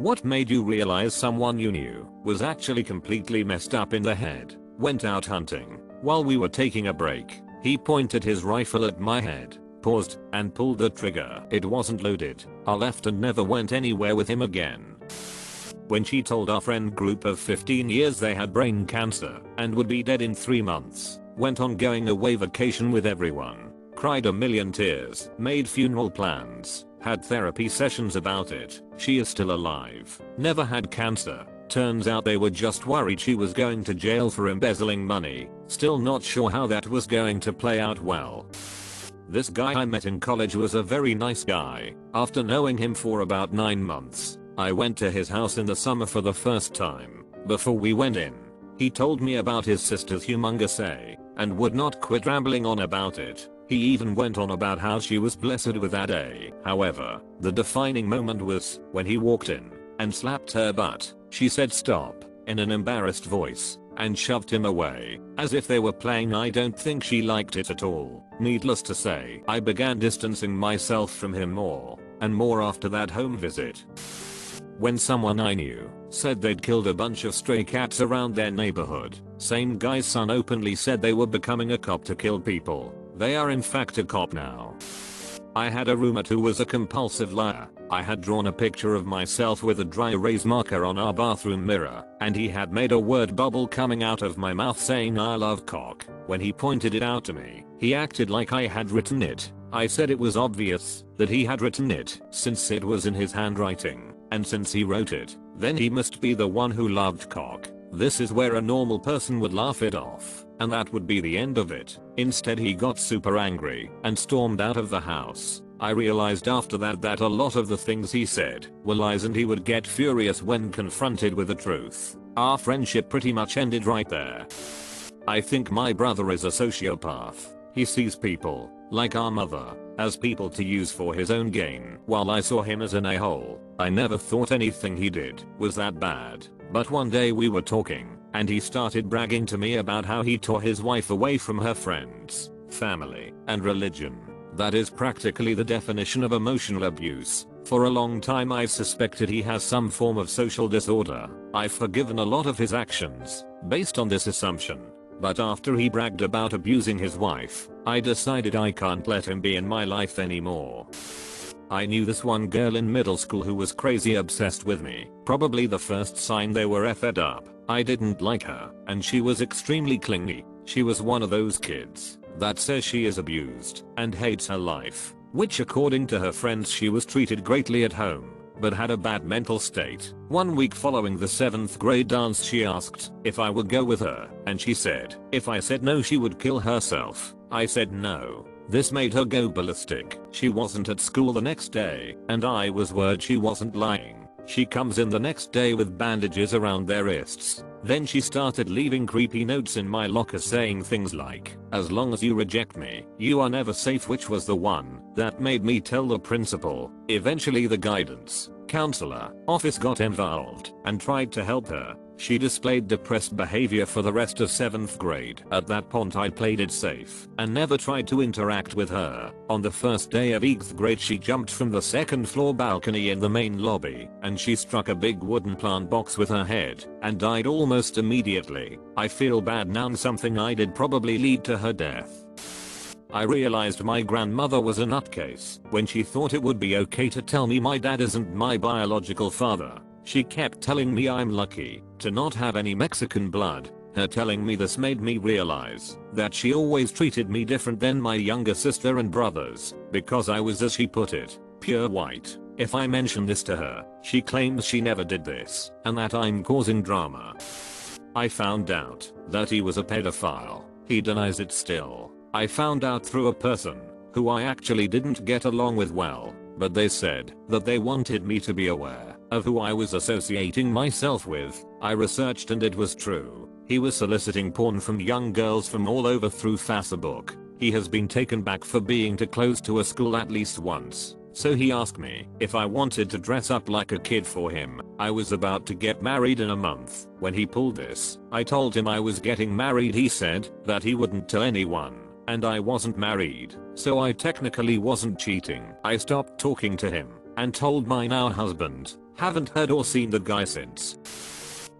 What made you realize someone you knew was actually completely messed up in the head? Went out hunting. While we were taking a break, he pointed his rifle at my head, paused, and pulled the trigger. It wasn't loaded. I left and never went anywhere with him again. When she told our friend group of 15 years they had brain cancer and would be dead in 3 months, went on going away vacation with everyone, cried a million tears, made funeral plans, had therapy sessions about it. She is still alive, never had cancer. Turns out they were just worried she was going to jail for embezzling money. Still not sure how that was going to play out well. This guy I met in college was a very nice guy. After knowing him for about 9 months, I went to his house in the summer for the first time. Before we went in, he told me about his sister's humongous A, and would not quit rambling on about it. He even went on about how she was blessed with that A. However, the defining moment was when he walked in and slapped her butt. She said stop in an embarrassed voice and shoved him away as if they were playing. I don't think she liked it at all. Needless to say, I began distancing myself from him more and more after that home visit. When someone I knew said they'd killed a bunch of stray cats around their neighborhood, same guy's son openly said they were becoming a cop to kill people. They are in fact a cop now. I had a roommate who was a compulsive liar. I had drawn a picture of myself with a dry erase marker on our bathroom mirror, and he had made a word bubble coming out of my mouth saying I love cock. When he pointed it out to me, he acted like I had written it. I said it was obvious that he had written it since it was in his handwriting, and since he wrote it, then he must be the one who loved cock. This is where a normal person would laugh it off, and that would be the end of it. Instead he got super angry and stormed out of the house. I realized after that a lot of the things he said were lies and he would get furious when confronted with the truth. Our friendship pretty much ended right there. I think my brother is a sociopath. He sees people, like our mother, as people to use for his own gain. While I saw him as an a-hole, I never thought anything he did was that bad. But one day we were talking, and he started bragging to me about how he tore his wife away from her friends, family, and religion. That is practically the definition of emotional abuse. For a long time I suspected he has some form of social disorder. I've forgiven a lot of his actions, based on this assumption. But after he bragged about abusing his wife, I decided I can't let him be in my life anymore. I knew this one girl in middle school who was crazy obsessed with me. Probably the first sign they were fed up. I didn't like her, and she was extremely clingy. She was one of those kids that says she is abused and hates her life, which according to her friends she was treated greatly at home, but had a bad mental state. One week following the 7th grade dance she asked if I would go with her, and she said if I said no she would kill herself. I said no. This made her go ballistic. She wasn't at school the next day, and I was worried she wasn't lying. She comes in the next day with bandages around their wrists. Then she started leaving creepy notes in my locker saying things like, as long as you reject me, you are never safe, which was the one that made me tell the principal. Eventually the guidance counselor office got involved and tried to help her. She displayed depressed behavior for the rest of 7th grade. At that point I played it safe and never tried to interact with her. On the first day of 8th grade she jumped from the 2nd floor balcony in the main lobby and she struck a big wooden plant box with her head and died almost immediately. I feel bad now, something I did probably lead to her death. I realized my grandmother was a nutcase when she thought it would be okay to tell me my dad isn't my biological father. She kept telling me I'm lucky to not have any Mexican blood. Her telling me this made me realize that she always treated me different than my younger sister and brothers because I was, as she put it, pure white. If I mention this to her, she claims she never did this and that I'm causing drama. I found out that he was a pedophile. He denies it still. I found out through a person who I actually didn't get along with well, but they said that they wanted me to be aware of who I was associating myself with. I researched and it was true. He was soliciting porn from young girls from all over through Facebook. He has been taken back for being too close to a school at least once. So he asked me if I wanted to dress up like a kid for him. I was about to get married in a month when he pulled this. I told him I was getting married. He said that he wouldn't tell anyone, and I wasn't married, so I technically wasn't cheating. I stopped talking to him and told my now husband. Haven't heard or seen the guy since.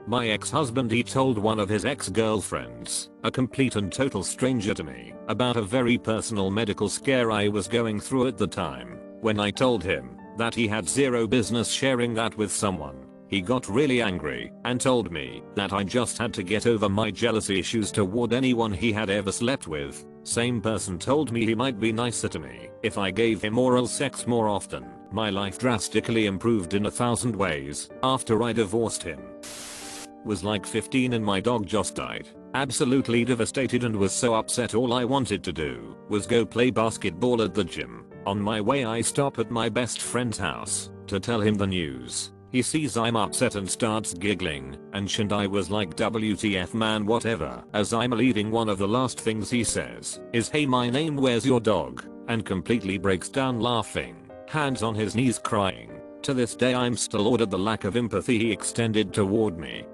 My ex-husband, he told one of his ex-girlfriends, a complete and total stranger to me, about a very personal medical scare I was going through at the time. When I told him that he had zero business sharing that with someone, he got really angry and told me that I just had to get over my jealousy issues toward anyone he had ever slept with. Same person told me he might be nicer to me if I gave him oral sex more often. My life drastically improved in 1,000 ways after I divorced him. Was like 15 and my dog just died. Absolutely devastated and was so upset. All I wanted to do was go play basketball at the gym. On my way I stop at my best friend's house to tell him the news. He sees I'm upset and starts giggling, and I was like, WTF man, whatever. As I'm leaving, one of the last things he says is, hey, my name, where's your dog? And completely breaks down laughing, hands on his knees crying. To this day I'm still awed at the lack of empathy he extended toward me.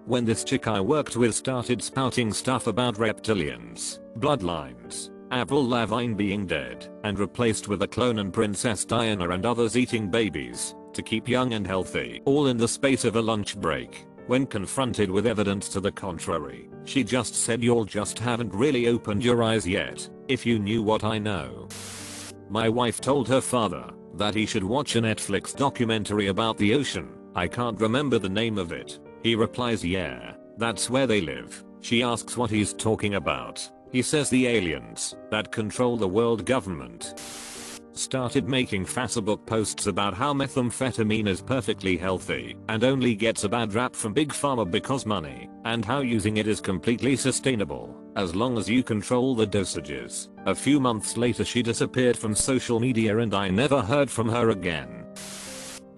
When this chick I worked with started spouting stuff about reptilians, bloodlines, Avril Lavigne being dead and replaced with a clone, and Princess Diana and others eating babies to keep young and healthy, all in the space of a lunch break. When confronted with evidence to the contrary, she just said, y'all just haven't really opened your eyes yet. If you knew what I know. My wife told her father that he should watch a Netflix documentary about the ocean. I can't remember the name of it. He replies, yeah, that's where they live. She asks what he's talking about. He says the aliens that control the world government. Started making Facebook posts about how methamphetamine is perfectly healthy and only gets a bad rap from big pharma because money, and how using it is completely sustainable as long as you control the dosages. A few months later she disappeared from social media and I never heard from her again.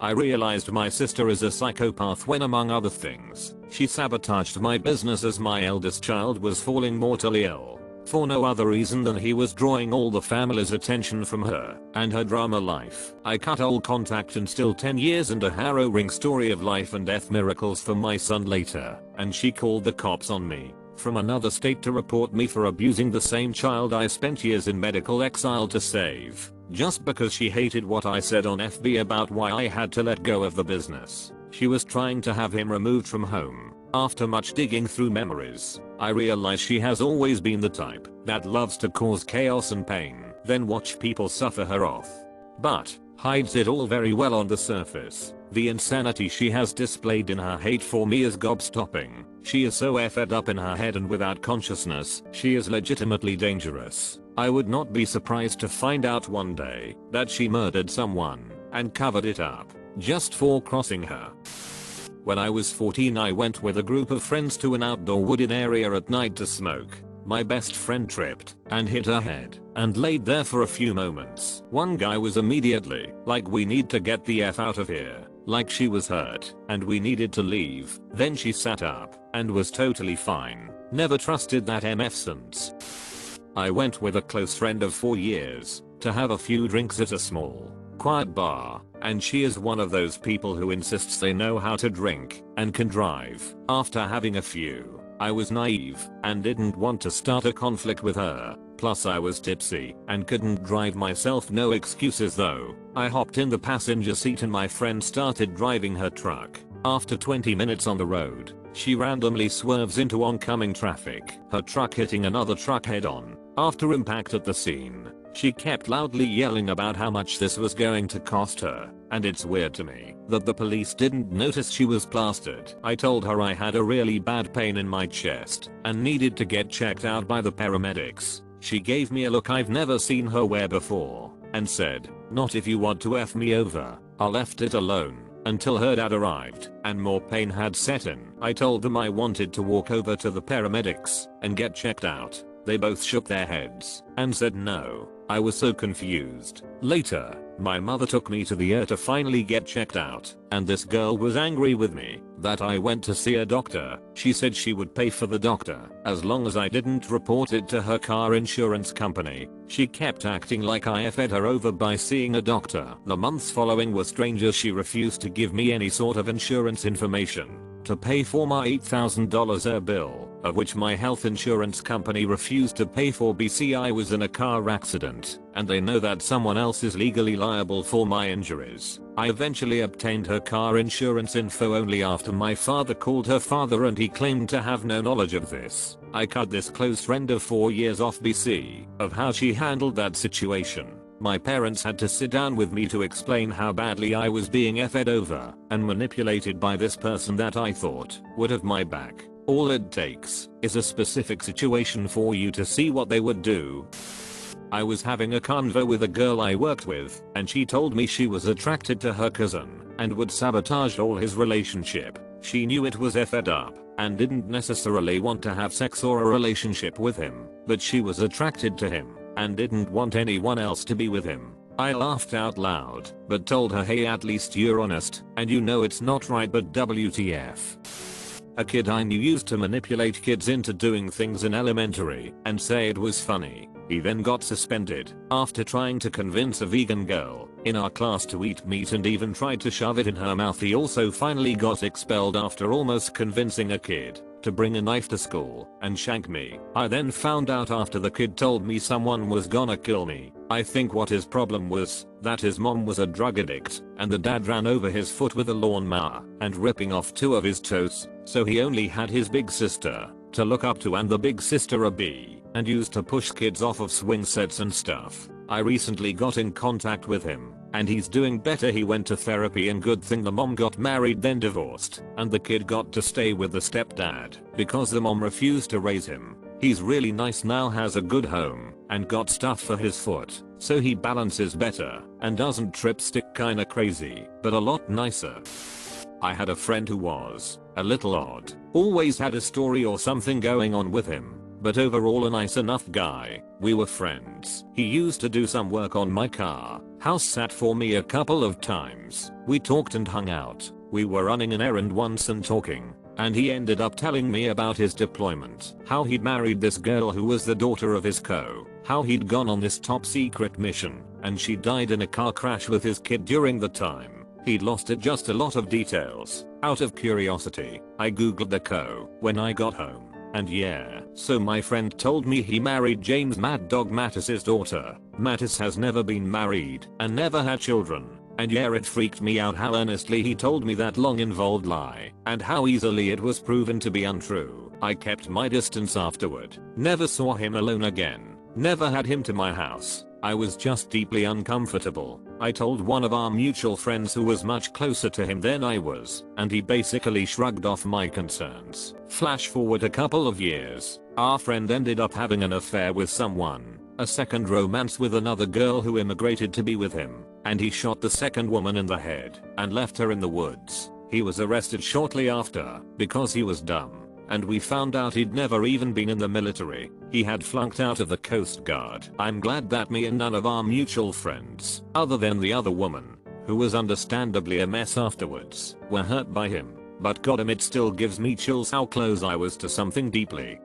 I realized my sister is a psychopath when, among other things, she sabotaged my business as my eldest child was falling mortally ill. For no other reason than he was drawing all the family's attention from her and her drama life. I cut all contact, and still 10 years and a harrowing story of life and death miracles for my son later, and she called the cops on me from another state to report me for abusing the same child I spent years in medical exile to save, just because she hated what I said on FB about why I had to let go of the business. She was trying to have him removed from home. After much digging through memories, I realized she has always been the type that loves to cause chaos and pain, then watch people suffer her off. But hides it all very well on the surface. The insanity she has displayed in her hate for me is gobstopping. She is so effed up in her head and without consciousness, she is legitimately dangerous. I would not be surprised to find out one day that she murdered someone and covered it up just for crossing her. When I was 14, I went with a group of friends to an outdoor wooded area at night to smoke. My best friend tripped and hit her head and laid there for a few moments. One guy was immediately like, we need to get the F out of here, like she was hurt and we needed to leave. Then she sat up and was totally fine. Never trusted that MF since. I went with a close friend of 4 years to have a few drinks at a small, quiet bar, and she is one of those people who insists they know how to drink and can drive. After having a few, I was naive and didn't want to start a conflict with her. Plus I was tipsy and couldn't drive myself. No excuses though. I hopped in the passenger seat and my friend started driving her truck. After 20 minutes on the road, she randomly swerves into oncoming traffic, her truck hitting another truck head on. After impact at the scene, she kept loudly yelling about how much this was going to cost her, and it's weird to me that the police didn't notice she was plastered. I told her I had a really bad pain in my chest and needed to get checked out by the paramedics. She gave me a look I've never seen her wear before and said, "Not if you want to F me over." I left it alone until her dad arrived and more pain had set in. I told them I wanted to walk over to the paramedics and get checked out. They both shook their heads and said no. I was so confused. Later, my mother took me to the ER to finally get checked out, and this girl was angry with me that I went to see a doctor. She said she would pay for the doctor as long as I didn't report it to her car insurance company. She kept acting like I fed her over by seeing a doctor. The months following were strange as she refused to give me any sort of insurance information to pay for my $8,000 bill. of which my health insurance company refused to pay for. I was in a car accident, and they know that someone else is legally liable for my injuries. I eventually obtained her car insurance info only after my father called her father and he claimed to have no knowledge of this. I cut this close friend of 4 years off of how she handled that situation. My parents had to sit down with me to explain how badly I was being effed over and manipulated by this person that I thought would have my back. All it takes is a specific situation for you to see what they would do. I was having a convo with a girl I worked with, and she told me she was attracted to her cousin and would sabotage all his relationship. She knew it was effed up and didn't necessarily want to have sex or a relationship with him, but she was attracted to him and didn't want anyone else to be with him. I laughed out loud, but told her, hey, at least you're honest, and you know it's not right, but WTF. A kid I knew used to manipulate kids into doing things in elementary and say it was funny. He then got suspended after trying to convince a vegan girl in our class to eat meat and even tried to shove it in her mouth. He also finally got expelled after almost convincing a kid to bring a knife to school and shank me. I then found out after the kid told me someone was gonna kill me. I think what his problem was that his mom was a drug addict and the dad ran over his foot with a lawnmower and ripping off 2 of his toes, so he only had his big sister to look up to and the big sister a bee and used to push kids off of swing sets and stuff. I recently got in contact with him and he's doing better. He went to therapy and good thing the mom got married then divorced and the kid got to stay with the stepdad because the mom refused to raise him. He's really nice now, has a good home and got stuff for his foot, so he balances better and doesn't trip stick, kinda crazy but a lot nicer. I had a friend who was a little odd, always had a story or something going on with him, but overall a nice enough guy. We were friends. He used to do some work on my car, house sat for me a couple of times. We talked and hung out. We were running an errand once and talking, and he ended up telling me about his deployment, how he'd married this girl who was the daughter of his how he'd gone on this top secret mission and she died in a car crash with his kid during the time. He'd lost it, just a lot of details. Out of curiosity, I googled the when I got home. And yeah, so my friend told me he married James Mad Dog Mattis's daughter. Mattis has never been married and never had children. And yeah, it freaked me out how earnestly he told me that long involved lie and how easily it was proven to be untrue. I kept my distance afterward. Never saw him alone again. Never had him to my house. I was just deeply uncomfortable. I told one of our mutual friends who was much closer to him than I was, and he basically shrugged off my concerns. Flash forward a couple of years, our friend ended up having an affair with someone, a second romance with another girl who immigrated to be with him, and he shot the second woman in the head and left her in the woods. He was arrested shortly after because he was dumb. And we found out he'd never even been in the military. He had flunked out of the Coast Guard. I'm glad that me and none of our mutual friends, other than the other woman, who was understandably a mess afterwards, were hurt by him. But goddamn, it still gives me chills how close I was to something deeply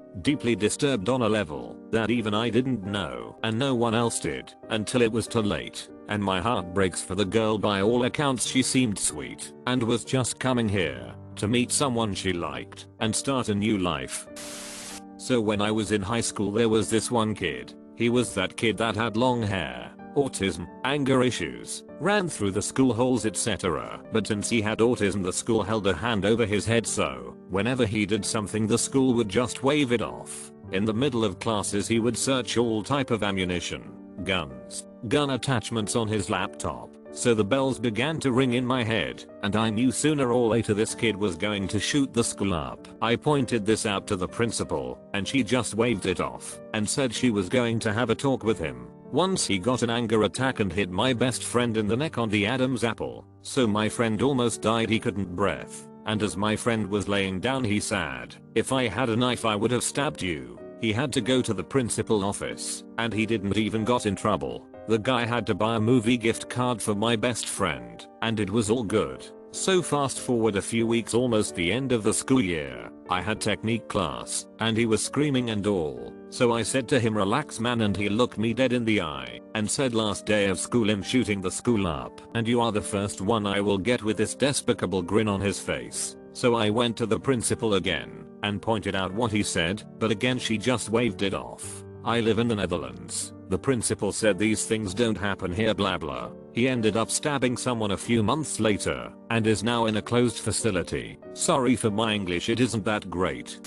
disturbed on a level that even I didn't know and no one else did until it was too late. And my heart breaks for the girl. By all accounts she seemed sweet and was just coming here to meet someone she liked and start a new life. So when I was in high school there was this one kid. He was that kid that had long hair, autism, anger issues, ran through the school halls etc. But since he had autism the school held a hand over his head, so whenever he did something the school would just wave it off. In the middle of classes he would search all type of ammunition, guns, gun attachments on his laptop. So the bells began to ring in my head, and I knew sooner or later this kid was going to shoot the school up. I pointed this out to the principal, and she just waved it off and said she was going to have a talk with him. Once he got an anger attack and hit my best friend in the neck on the Adam's apple, so my friend almost died. He couldn't breathe, and as my friend was laying down he said, "If I had a knife I would have stabbed you." He had to go to the principal office, and he didn't even got in trouble. The guy had to buy a movie gift card for my best friend, and it was all good. So fast forward a few weeks, almost the end of the school year, I had technique class, and he was screaming and all. So I said to him, "Relax man," and he looked me dead in the eye and said, "Last day of school I'm shooting the school up, and you are the first one I will get," with this despicable grin on his face. So I went to the principal again and pointed out what he said, but again she just waved it off. I live in the Netherlands. The principal said these things don't happen here blah blah. He ended up stabbing someone a few months later and is now in a closed facility. Sorry for my English, it isn't that great.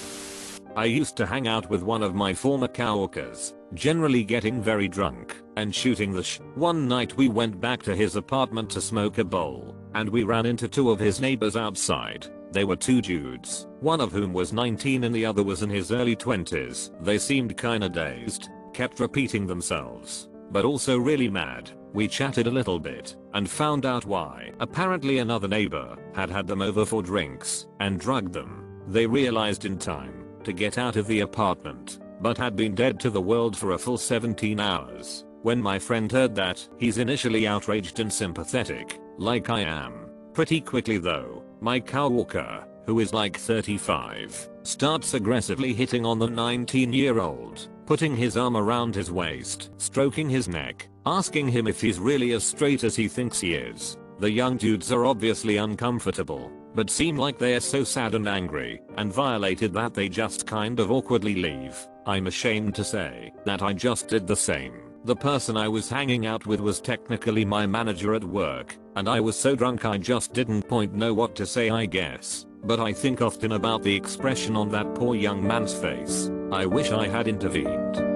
I used to hang out with one of my former coworkers, generally getting very drunk and shooting the One night we went back to his apartment to smoke a bowl, and we ran into two of his neighbors outside. They were two dudes, one of whom was 19 and the other was in his early 20s. They seemed kinda dazed, kept repeating themselves, but also really mad. We chatted a little bit and found out why. Apparently another neighbor had had them over for drinks and drugged them. They realized in time to get out of the apartment, but had been dead to the world for a full 17 hours. When my friend heard that, he's initially outraged and sympathetic, like I am. Pretty quickly though, my coworker, who is like 35, starts aggressively hitting on the 19-year-old, putting his arm around his waist, stroking his neck, asking him if he's really as straight as he thinks he is. The young dudes are obviously uncomfortable, but seem like they are so sad and angry and violated that they just kind of awkwardly leave. I'm ashamed to say that I just did the same. The person I was hanging out with was technically my manager at work, and I was so drunk I just didn't know what to say I guess. But I think often about the expression on that poor young man's face. I wish I had intervened.